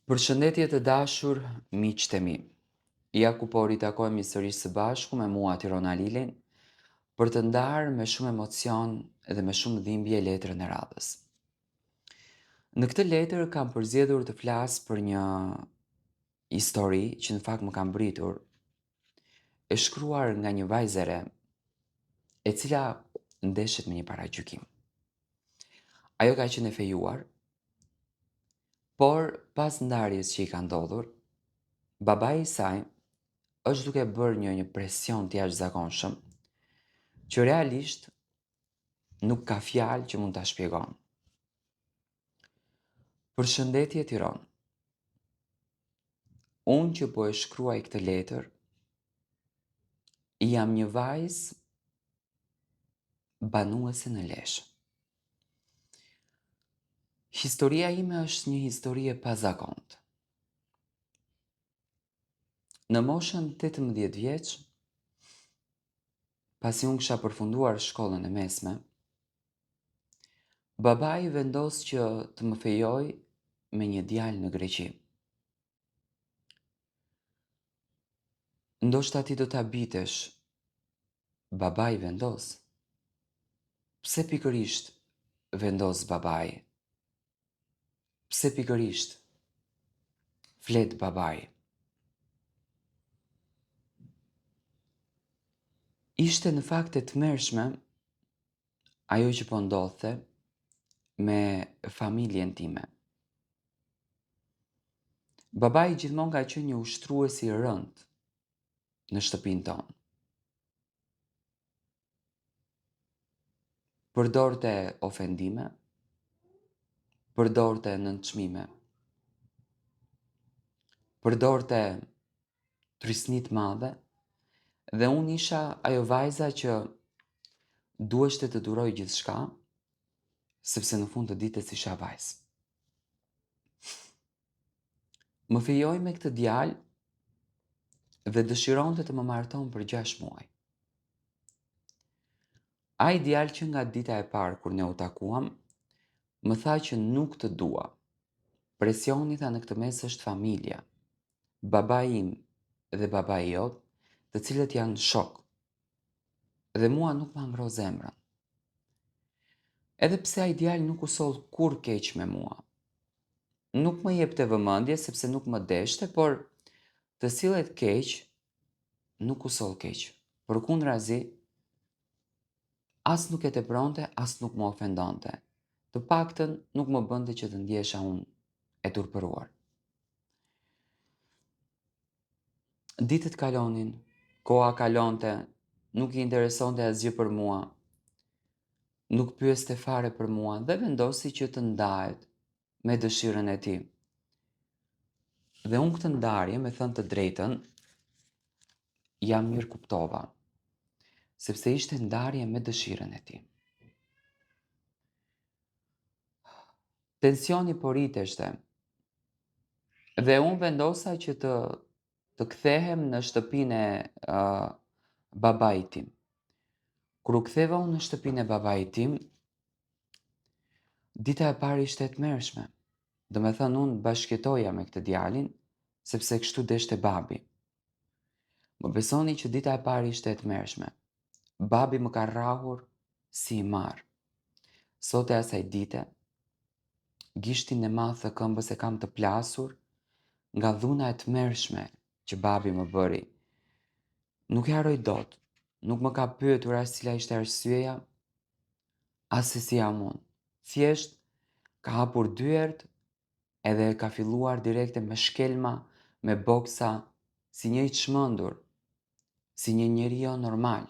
Përshëndetje të dashur, miqtë e mi. Ja ku po ritakojmë sërish së bashku me mua Tirona Lilin për të ndarë me shumë emocion dhe me shumë dhimbje letrën e radhës. Në këtë letër kam përzgjedhur të flas për një histori që në fakt më ka mbritur, e shkruar nga një vajzë e re, e cila ndeshet me një paragjykim. Ajo ka qenë e fejuar, por pas ndarjes që i ka ndodhur, babai i saj është duke bërë një presion të jashtëzakonshëm që realisht nuk ka fjalë që mund ta shpjegon. Përshëndetje Tiranë. Unë që po e shkruaj këtë letër, jam një vajzë banuese në Lezhë. Historia ime është një histori e pazakontë. Në moshën 18 vjeç, pasi unë kisha përfunduar shkollën e mesme, babai vendos që të më fejoj me një djalë në Greqi. Ndoshta ti do ta bitesh, babai vendos. Pse pikërisht vendos babai? Pse pikërisht flet babai? Ishte në fakt e tmerrshme ajo që po ndodhte me familjen time. Babai gjithmonë ka qenë një ushtrues i rënd në shtëpinë tonë. Përdorte ofendime, përdorte nënçmime, përdorte trysni të madhe dhe unë isha ajo vajza që duheshte të duroj gjithçka, sepse në fund të ditës isha vajzë. Më fejoi me këtë djalë dhe dëshironte të më marton për 6 muaj. Ai djalë që nga dita e parë kur ne u takuam, më tha që nuk të dua. Presioni tha në këtë mes është familja. Babai im dhe babai jot, të cilët janë shok. Dhe mua nuk ma ngro zemrën. Edhe pse ai djalë nuk u soll kur keq me mua. Nuk më jepte vëmendje sepse nuk më deshte, por të sillet keq nuk u soll keq. Përkundrazi, as nuk e tepronte, as nuk më ofendonte. Të paktën nuk më bënte që të ndjesha unë e turpëruar. Ditët kalonin, koha kalonte, nuk i interesonte asgjë për mua, nuk pyeste fare për mua dhe vendosi që të ndahet me dëshirën e tij. Dhe unë këtë ndarje, me thënë të drejtën, jam mirë kuptova, sepse ishte ndarje me dëshirën e tij. Tensioni po rriteshte dhe unë vendosa që të kthehem në shtëpinë e babait tim. Kur u ktheva unë në shtëpinë e babait tim, dita e parë ishte e tmerrshme. Domethënë unë bashkëjetoja me këtë djalin, sepse kështu deshte babi. Më besoni që dita e parë ishte e tmerrshme. Babi më ka rrahur si i marr. Sot e asaj dite, gishtin e madh të këmbës e kam të plasur nga dhuna e tmerrshme që babi më bëri. Nuk e harroj dot. Nuk më ka pyetur as cila ishte arsyeja, as se si jam unë. Thjesht ka hapur dyert edhe ka filluar direkte me shkelma, me boksa, si një i çmendur, si një njeri jo normal.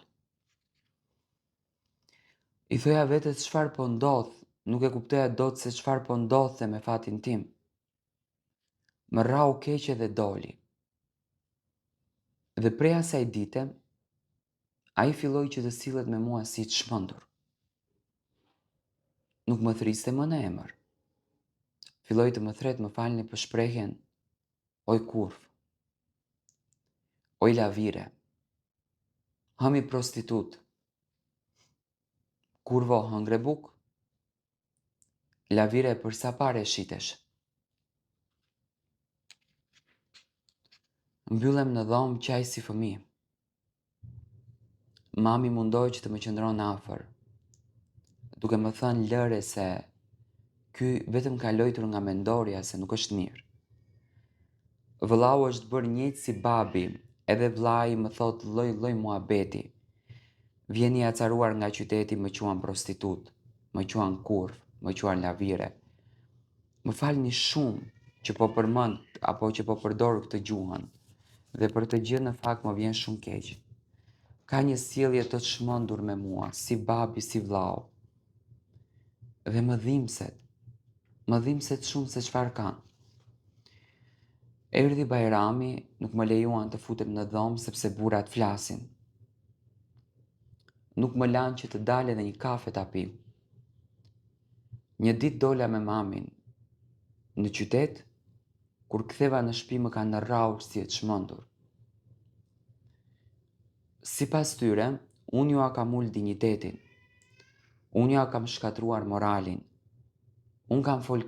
I thoja vetes çfarë po ndodh, nuk e kuptoja dot se çfarë po ndodhte me fatin tim. Më rrau keq edhe doli. Dhe prej asaj dite, ai filloi që të sillet me mua si i çmendur. Nuk më thriste më në emër. Filloi të më thret, më falni për shprehjen, oj kurv, oj lavire, hëmi prostitut, kurvo hëngre buk, lavire për sa pare shitesh. Mbyllem në dhomë qaj si fëmijë. Mami mundoj që të më qëndron afër, duke më thënë lëre se ky vetëm ka lojtur nga mendorja se nuk është mirë. Vëllau është bërë njëjtë si babi, edhe vllai më thot lloj muhabeti. Vjen i acaruar nga qyteti më quan prostitut, më quan kurv, më quan lavire. Më falni shumë që po përmend apo që po përdor këtë gjuhën, dhe për të gjë në fakt më vjen shumë keq. Ka një sjellje të çmendur me mua, si babi, si vllau. Dhe më dhimbset shumë se çfarë kanë. Erdhi Bajrami, nuk më lejuan të futem në dhomë sepse burrat flasin. Nuk më lanë që të dalë edhe një kafe ta pi. Një ditë dola me mamin në qytet, kur ktheva në shtëpi më kanë rrahur si e çmendur. Sipas tyre, unë ju a kam ul dinjitetin. Unë ja kam shkatruar moralin. Unë kam fol,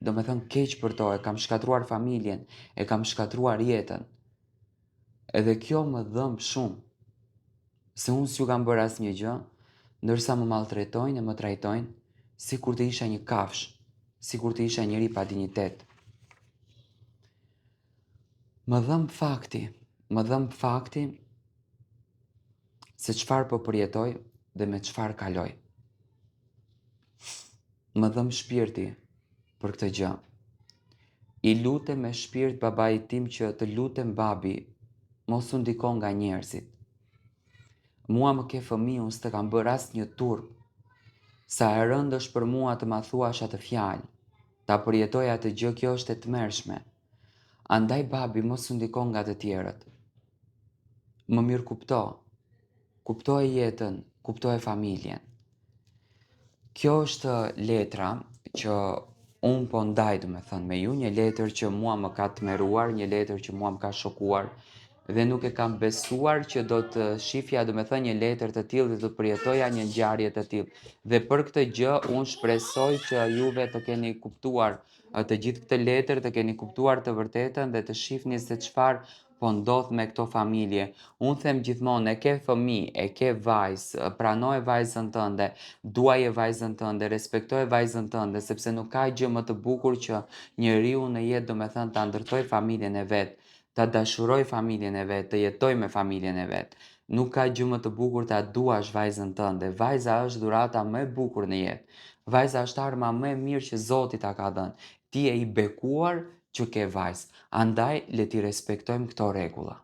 do me thënë keq për to, e kam shkatruar familjen, e kam shkatruar jetën. Edhe kjo më dhëmb shumë, se unë s'ju kam bërë asnjë gjë, ndërsa më maltretojnë e më trajtojnë si kur të isha një kafsh, si kur të isha njëri pa dinjitet. Më dhëmb fakti se çfarë po përjetoj dhe me çfarë kaloj. Më dhëmb shpirti për këtë gjë. I lutem me shpirt babait tim që të lutem babi, mos u ndikon nga njerëzit. Mua më ke fëmijë, unë s'të kam bërë asnjë turp. Sa e rëndë është për mua të ma thuash atë fjalë, ta përjetoj atë gjë, kjo është e tmerrshme. Andaj babi mos u ndikon nga të tjerët. Më mirë kuptoj jetën, kuptoj familjen. Kjo është letra që unë po ndaj, do me thënë me ju, një letër që mua më ka tmerruar, një letër që mua më ka shokuar, dhe nuk e kam besuar që do të shifja, do me thënë, një letër të tillë dhe do të përjetoja një ngjarje të tillë. Dhe për këtë gjë unë shpresoj që juve të keni kuptuar të gjithë këtë letër, të keni kuptuar të vërtetën dhe të shihni se çfarë po ndodh me këto familje. Unë them gjithmonë, e ke fëmijë, e ke vajzë, pranoje vajzën tënde, duaje vajzën tënde, respektoje vajzën tënde, sepse nuk ka gjë më të bukur që njeriu në jetë, do me thënë, ta ndërtoj familjen e vet, ta dashuroj familjen e vet, të jetoj me familjen e vet. Nuk ka gjë më të bukur ta duash vajzën tënde. Vajza është dhurata më e bukur në jetë. Vajza është arma më e mirë që Zoti ta ka dhënë. Ti je i bekuar që ke vajzë. Andaj le ti respektojmë këto rregulla.